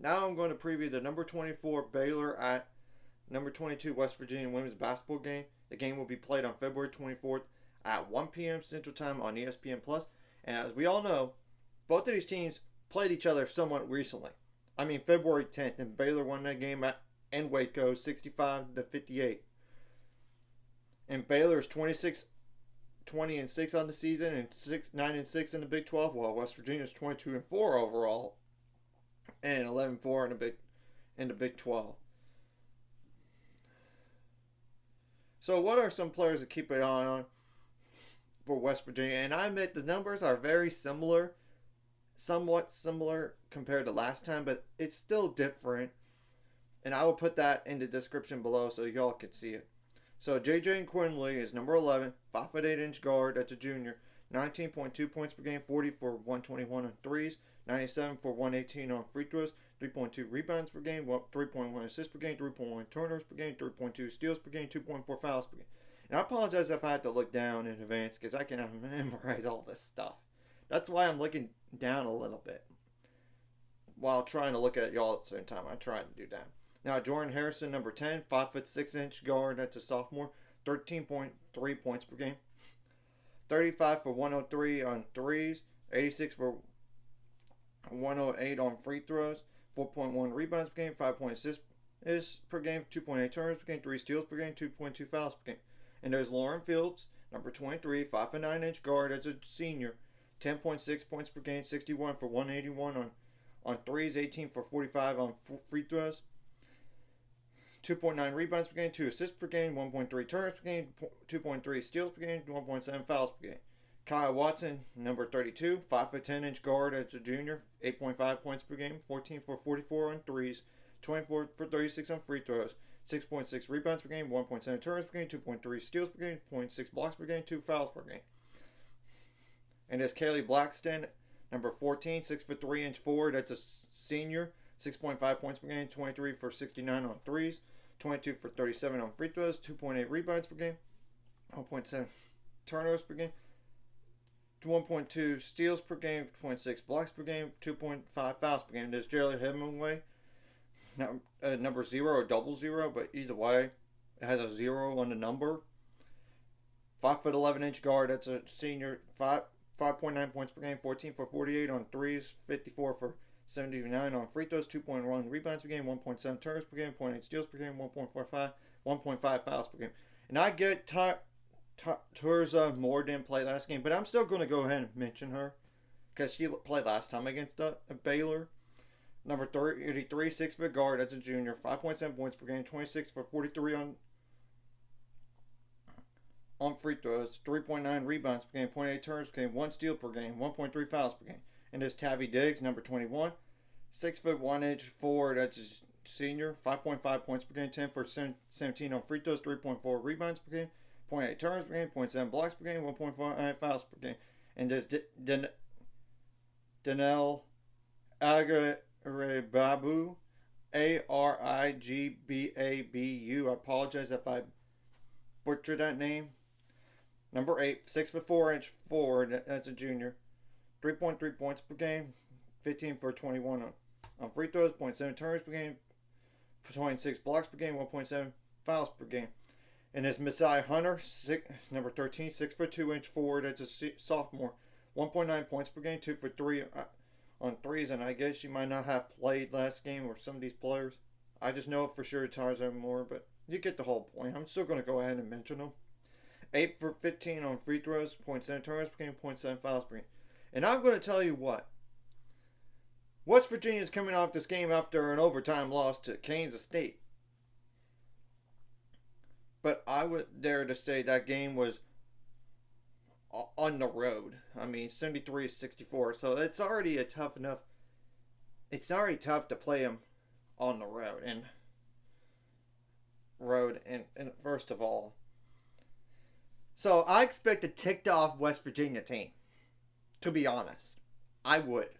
Now I'm going to preview the number 24 Baylor at number 22 West Virginia women's basketball game. The game will be played on February 24th at 1 p.m. Central Time on ESPN Plus. And as we all know, both of these teams played each other somewhat recently. I mean, February 10th, and Baylor won that game in Waco 65-58. And Baylor is 26-20-6 on the season and 9-6 in the Big 12, while West Virginia is 22-4 overall and 11-4 in the Big 12. So, what are some players to keep an eye on for West Virginia? And I admit the numbers are very similar, somewhat similar compared to last time, but it's still different. And I will put that in the description below so y'all can see it. So J.J. Quinley is number 11, 5'8" guard. That's a junior. 19.2 points per game, 40 for 121 on threes, 97 for 118 on free throws, 3.2 rebounds per game, 3.1 assists per game, 3.1 turnovers per game, 3.2 steals per game, 2.4 fouls per game. And I apologize if I had to look down in advance because I cannot memorize all this stuff. That's why I'm looking down a little bit while trying to look at y'all at the same time. I tried to do that. Now, Jordan Harrison, number 10, 5'6" guard. That's a sophomore. 13.3 points per game. 35 for 103 on threes. 86 for 108 on free throws. 4.1 rebounds per game. 5.6 per game. 2.8 turnovers per game. 3 steals per game. 2.2 fouls per game. And there's Lauren Fields, number 23, 5'9" guard. That's a senior. 10.6 points per game. 61 for 181 on threes. 18 for 45 on free throws. 2.9 rebounds per game, 2 assists per game, 1.3 turnovers per game, 2.3 steals per game, 1.7 fouls per game. Kyle Watson, number 32, 5'10" guard as a junior, 8.5 points per game, 14 for 44 on threes, 24 for 36 on free throws, 6.6 rebounds per game, 1.7 turnovers per game, 2.3 steals per game, 0.6 blocks per game, 2 fouls per game. And there's Kaylee Blackston, number 14, 6'3" forward, that's a senior, 6.5 points per game, 23 for 69 on threes, 22 for 37 on free throws, 2.8 rebounds per game, 1.7 turnovers per game, 1.2 steals per game, 0.6 blocks per game, 2.5 fouls per game. There's Jerry Hemingway, number 0 or 00, but either way, it has a 0 on the number. 5'11" guard, that's a senior, 5.9 points per game, 14 for 48 on threes, 54 for 79 on free throws, 2.1 rebounds per game, 1.7 turnovers per game, 0.8 steals per game, 1.5 fouls per game. And I get Terza Moore didn't play last game, but I'm still going to go ahead and mention her because she played last time against Baylor. Number 33, 6-foot guard, that's a junior, 5.7 points per game, 26 for 43 on free throws, 3.9 rebounds per game, 0.8 turnovers per game, 1 steal per game, 1.3 fouls per game. And there's Tavi Diggs, number 21, 6'1" forward. That's a senior, 5.5 points per game, 10 for 17 on free throws, 3.4 rebounds per game, 0.8 turnovers per game, 0.7 blocks per game, 1.5 fouls per game. And there's Danelle Agarababu, Arigbabu. I apologize if I butchered that name. Number 8, 6'4" forward. That's a junior. 3.3 points per game, 15 for 21 on free throws, 0.7 turnovers per game, 0.6 blocks per game, 1.7 fouls per game. And there's Messiah Hunter, number 13, 6'2" forward. That's a sophomore, 1.9 points per game, 2 for 3 on threes. And I guess she might not have played last game or some of these players. I just know it for sure Tarzan Moore, but you get the whole point. I'm still going to go ahead and mention them. 8 for 15 on free throws, 0.7 turnovers per game, 0.7 fouls per game. And I'm going to tell you what. West Virginia is coming off this game after an overtime loss to Kansas State. But I would dare to say that game was on the road. I mean, 73-64. So it's already tough to play them on the road. And first of all. So I expect a ticked off West Virginia team. To be honest, I would.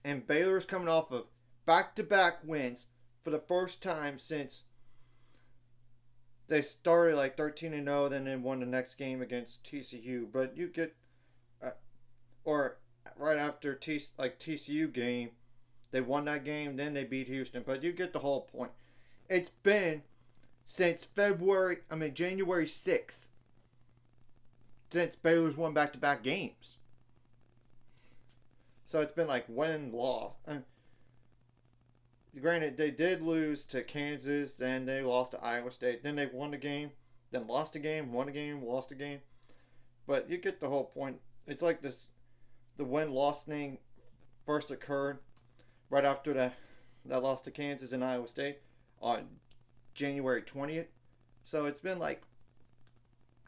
And Baylor's coming off of back-to-back wins for the first time since they started like 13-0, then they won the next game against TCU. But you get, or right after TCU game, They won that game, then they beat Houston. But you get the whole point. It's been since January 6th, since Baylor's won back-to-back games. So it's been like win, loss. Granted, they did lose to Kansas, then they lost to Iowa State, then they won the game, then lost a game, won a game, lost a game. But you get the whole point. It's like the win-loss thing first occurred right after that loss to Kansas and Iowa State on January 20th. So it's been like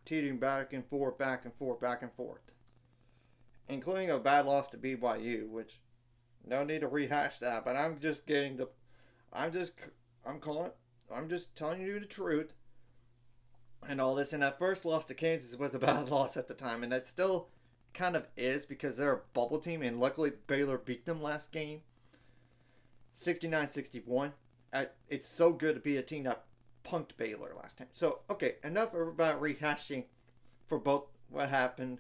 teetering back and forth, back and forth, back and forth. Including a bad loss to BYU, which no need to rehash that, but I'm just telling you the truth and all this. And that first loss to Kansas was a bad loss at the time, and that still kind of is because they're a bubble team, and luckily Baylor beat them last game 69-61. It's so good to be a team that punked Baylor last time. So, okay, enough about rehashing for both what happened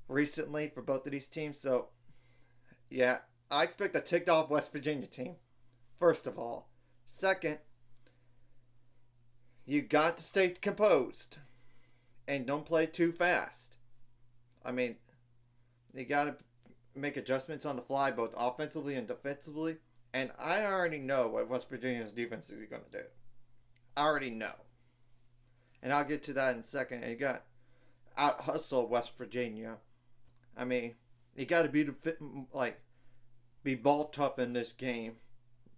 recently for both of these teams. So, yeah, I expect a ticked off West Virginia team, first of all. Second, you got to stay composed and don't play too fast. I mean, you got to make adjustments on the fly, both offensively and defensively. And I already know what West Virginia's defense is going to do. I already know. And I'll get to that in a second. And you got out hustle West Virginia. I mean, you got to be ball tough in this game,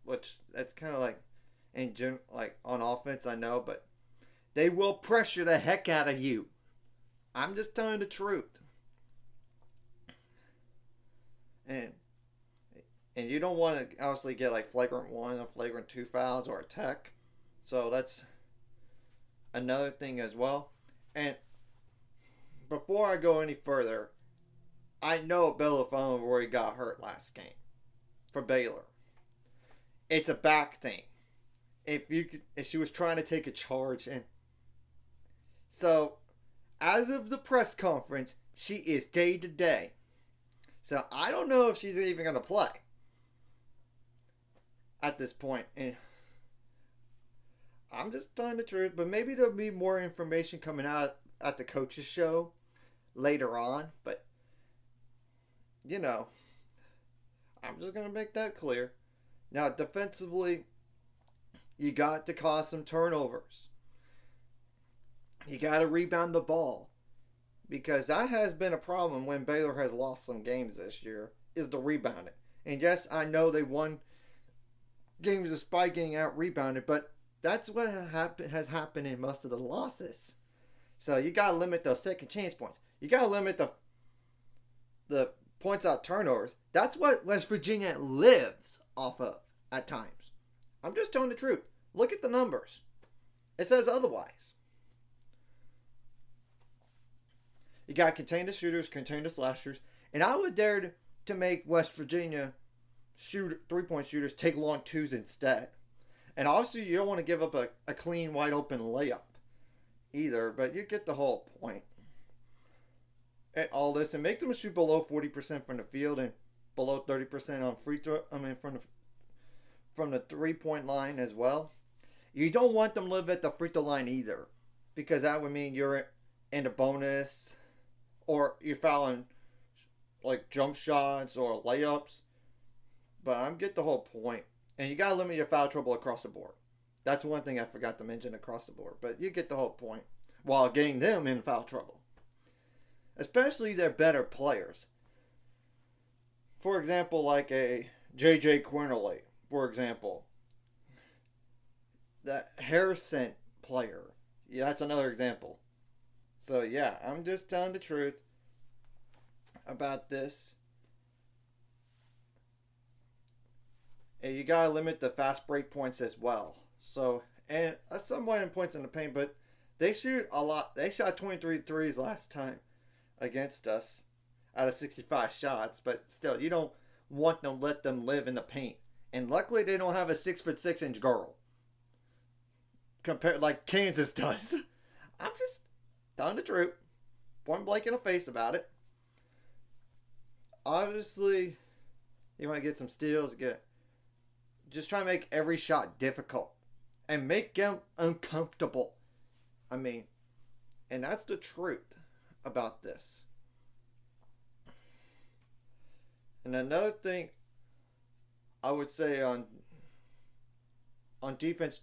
which that's kind of like on offense, I know, but they will pressure the heck out of you. I'm just telling the truth. And you don't want to obviously get like flagrant 1 or flagrant 2 fouls or a tech. So that's another thing as well. And before I go any further, I know Bella Roy got hurt last game for Baylor. It's a back thing. If she was trying to take a charge, and so as of the press conference, she is day to day. So I don't know if she's even going to play at this point. And I'm just telling the truth, but maybe there'll be more information coming out at the coaches show later on. But you know, I'm just going to make that clear. Now, defensively, you got to cause some turnovers. You got to rebound the ball. Because that has been a problem when Baylor has lost some games this year, is the rebounding. And yes, I know they won games despite getting out-rebounded, but that's what has happened in most of the losses. So you got to limit those second chance points. You got to limit the points out turnovers. That's what West Virginia lives off of at times. I'm just telling the truth. Look at the numbers. It says otherwise. You got to contain the shooters, contain the slashers. And I would dare to make West Virginia three-point shooters take long twos instead. And obviously you don't want to give up a clean, wide-open layup either. But you get the whole point. And all this. And make them shoot below 40% from the field and below 30% on free throw. From the three-point line as well. You don't want them to live at the free throw line either. Because that would mean you're in a bonus. Or you're fouling like jump shots or layups. But I'm getting the whole point. And you got to limit your foul trouble across the board. That's one thing I forgot to mention across the board. But you get the whole point. While getting them in foul trouble. Especially their better players. For example, like a J.J. Quinterly. For example. That Harrison player. Yeah, that's another example. So, yeah, I'm just telling the truth about this. And you got to limit the fast break points as well. So, and somewhat in points in the paint, but they shoot a lot. They shot 23 threes last time against us out of 65 shots. But still, you don't want to let them live in the paint. And luckily, they don't have a 6'6" girl. Compared like Kansas does. I'm just telling the truth. Point blank in the face about it. Obviously, You want to get some steals, just try to make every shot difficult and make them uncomfortable. I mean, and that's the truth about this. And another thing I would say on defense,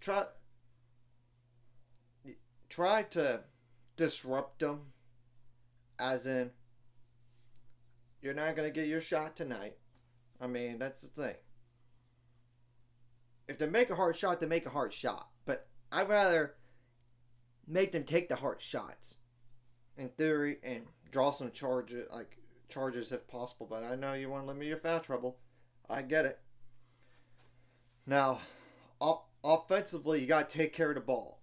try to disrupt them, as in you're not going to get your shot tonight. I mean, that's the thing. If they make a hard shot, they make a hard shot. But I'd rather make them take the hard shots, in theory, and draw some charges if possible. But I know you want to limit your foul trouble. I get it. Now, offensively, you got to take care of the ball.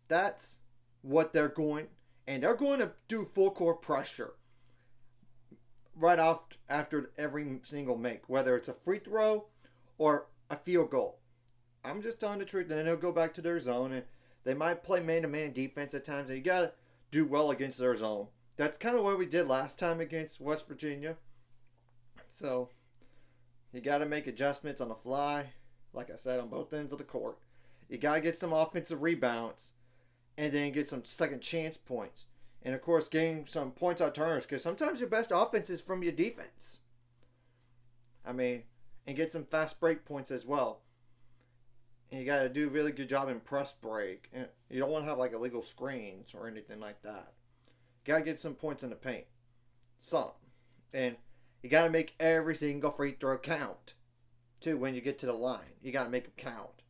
That's what they're going, and they're going to do full court pressure right off after every single make, whether it's a free throw or a field goal. I'm just telling the truth. Then they'll go back to their zone, and they might play man-to-man defense at times. And you got to do well against their zone. That's kind of what we did last time against West Virginia. So you got to make adjustments on the fly, like I said, on both ends of the court. You got to get some offensive rebounds and then get some second chance points. And, of course, getting some points on turnovers, because sometimes your best offense is from your defense. I mean, and get some fast break points as well. And you got to do a really good job in press break. And you don't want to have like illegal screens or anything like that. You got to get some points in the paint. Some. And you got to make every single free throw count, too, when you get to the line. You got to make them count.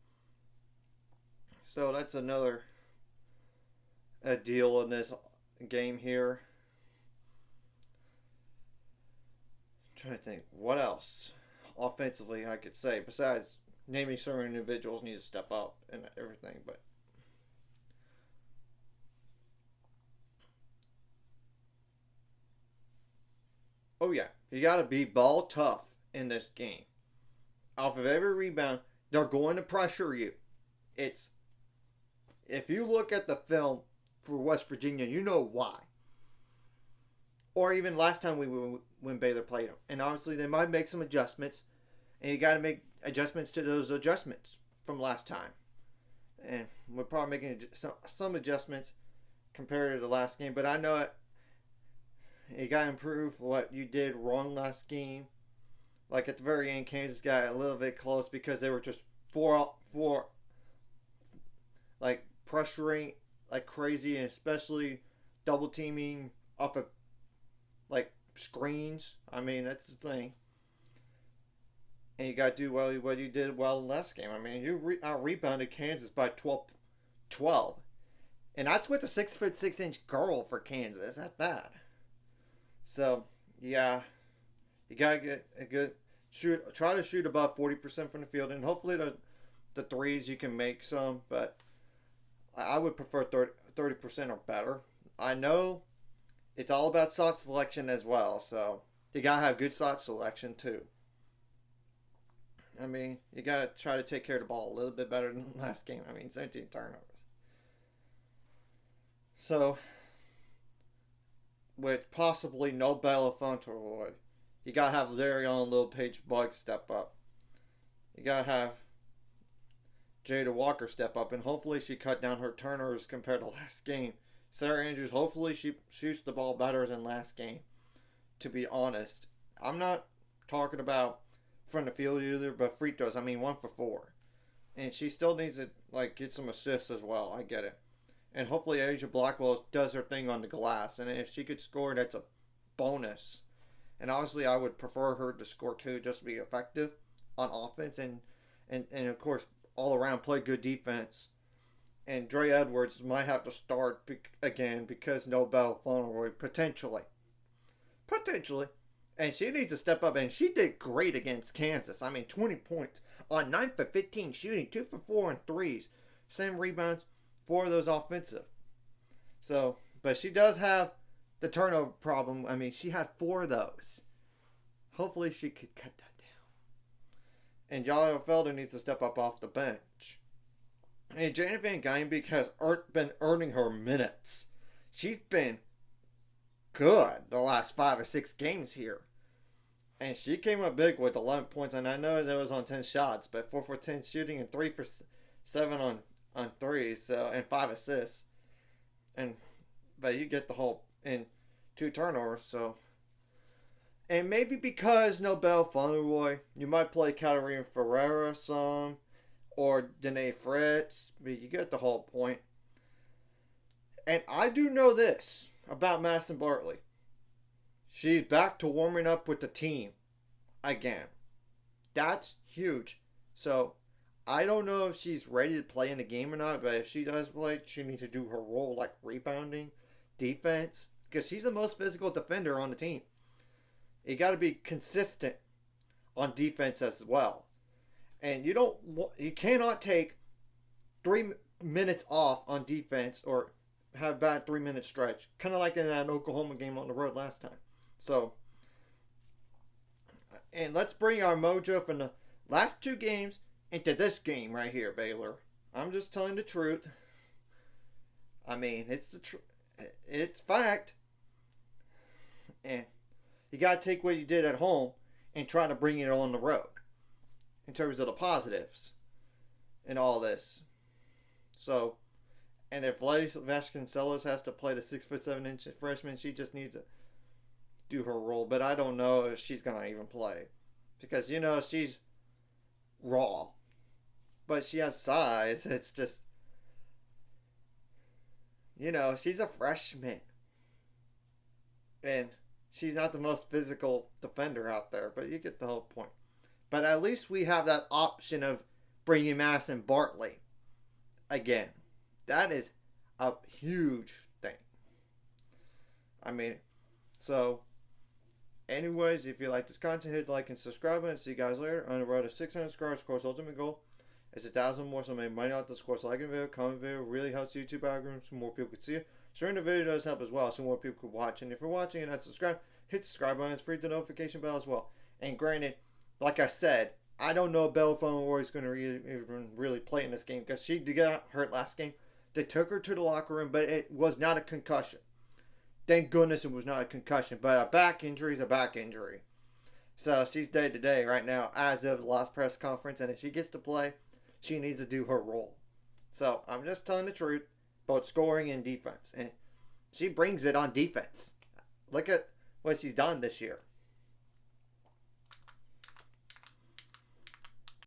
So that's another deal in this game here. I'm trying to think what else offensively I could say besides naming certain individuals need to step up and everything. But oh yeah, you got to be ball tough in this game. Off of every rebound, they're going to pressure you. It's, if you look at the film for West Virginia, you know why. Or even last time when Baylor played them. And obviously they might make some adjustments. And you got to make adjustments to those adjustments from last time. And we're probably making some adjustments compared to the last game. But I know it. You got to improve what you did wrong last game. Like at the very end, Kansas got a little bit close because they were just four like pressuring like crazy, and especially double teaming off of like screens. I mean, that's the thing. And you got to do well what you did well in the last game. I mean, you out-rebounded Kansas by 12. And that's with a 6'6" girl for Kansas at that. So, yeah. You got to get a good shoot. Try to shoot above 40% from the field. And hopefully the threes you can make some. But I would prefer 30% or better. I know it's all about shot selection as well. So, you got to have good shot selection too. I mean, you got to try to take care of the ball a little bit better than last game. I mean, 17 turnovers. So, with possibly no Belafonte, you got to have very own little Paige Buggs step up. You got to have Jada Walker step up, and hopefully she cut down her turnovers compared to last game. Sarah Andrews, hopefully she shoots the ball better than last game, to be honest. I'm not talking about from the field either, but free throws. I mean, 1 for 4. And she still needs to like get some assists as well. I get it. And hopefully Asia Blackwell does her thing on the glass. And if she could score, that's a bonus. And honestly, I would prefer her to score too, just to be effective on offense. And of course, all around play good defense. And Dre Edwards might have to start again because no Belafonte potentially. And she needs to step up, and she did great against Kansas. I mean, 20 points on 9 for 15 shooting, 2 for 4 on threes. Same rebounds, 4 of those offensive. So, but she does have the turnover problem. I mean, she had 4 of those. Hopefully she could cut that down. And Yaya Felder needs to step up off the bench. And Janet Van Ginebig has been earning her minutes. She's been good the last 5 or 6 games here. And she came up big with 11 points, and I know that was on 10 shots, but 4 for 10 shooting and 3 for 7 on threes, so and 5 assists. And but you get the whole and 2 turnovers, so and maybe because Nobel Fauneroy, you might play Katarina Ferreira some or Danae Fritz, but you get the whole point. And I do know this about Madison Bartley. She's back to warming up with the team again. That's huge. So I don't know if she's ready to play in the game or not, but if she does play, she needs to do her role like rebounding, defense, because she's the most physical defender on the team. You got to be consistent on defense as well. And you cannot take 3 minutes off on defense or have a bad 3 minute stretch, kind of like in that Oklahoma game on the road last time. So, and let's bring our mojo from the last 2 games into this game right here, Baylor. I'm just telling the truth. I mean, it's fact. And you got to take what you did at home and try to bring it on the road in terms of the positives and all this. So, and if Vasconcelos has to play the 6'7" freshman, she just needs to do her role. But I don't know if she's going to even play because, she's raw. But she has size. It's just, she's a freshman. And she's not the most physical defender out there, but you get the whole point. But at least we have that option of bringing Madison Bartley again. That is a huge thing. I mean, so, anyways, if you like this content, hit the like and subscribe button. See you guys later. On the road to 600 subscribers, of course, ultimate goal is 1,000 more, so make money off this course. Like the video, comment the video, really helps the YouTube algorithm so more people can see it. Sharing the video does help as well, so more people can watch. And if you're watching and not subscribed, hit the subscribe button. It's free to the notification bell as well. And granted, like I said, I don't know if Bella Fauneroy is going to really play in this game because she got hurt last game. They took her to the locker room, but it was not a concussion. Thank goodness it was not a concussion. But a back injury is a back injury. So she's day to day right now as of the last press conference. And if she gets to play, she needs to do her role. So I'm just telling the truth about scoring and defense. And she brings it on defense. Look at what she's done this year.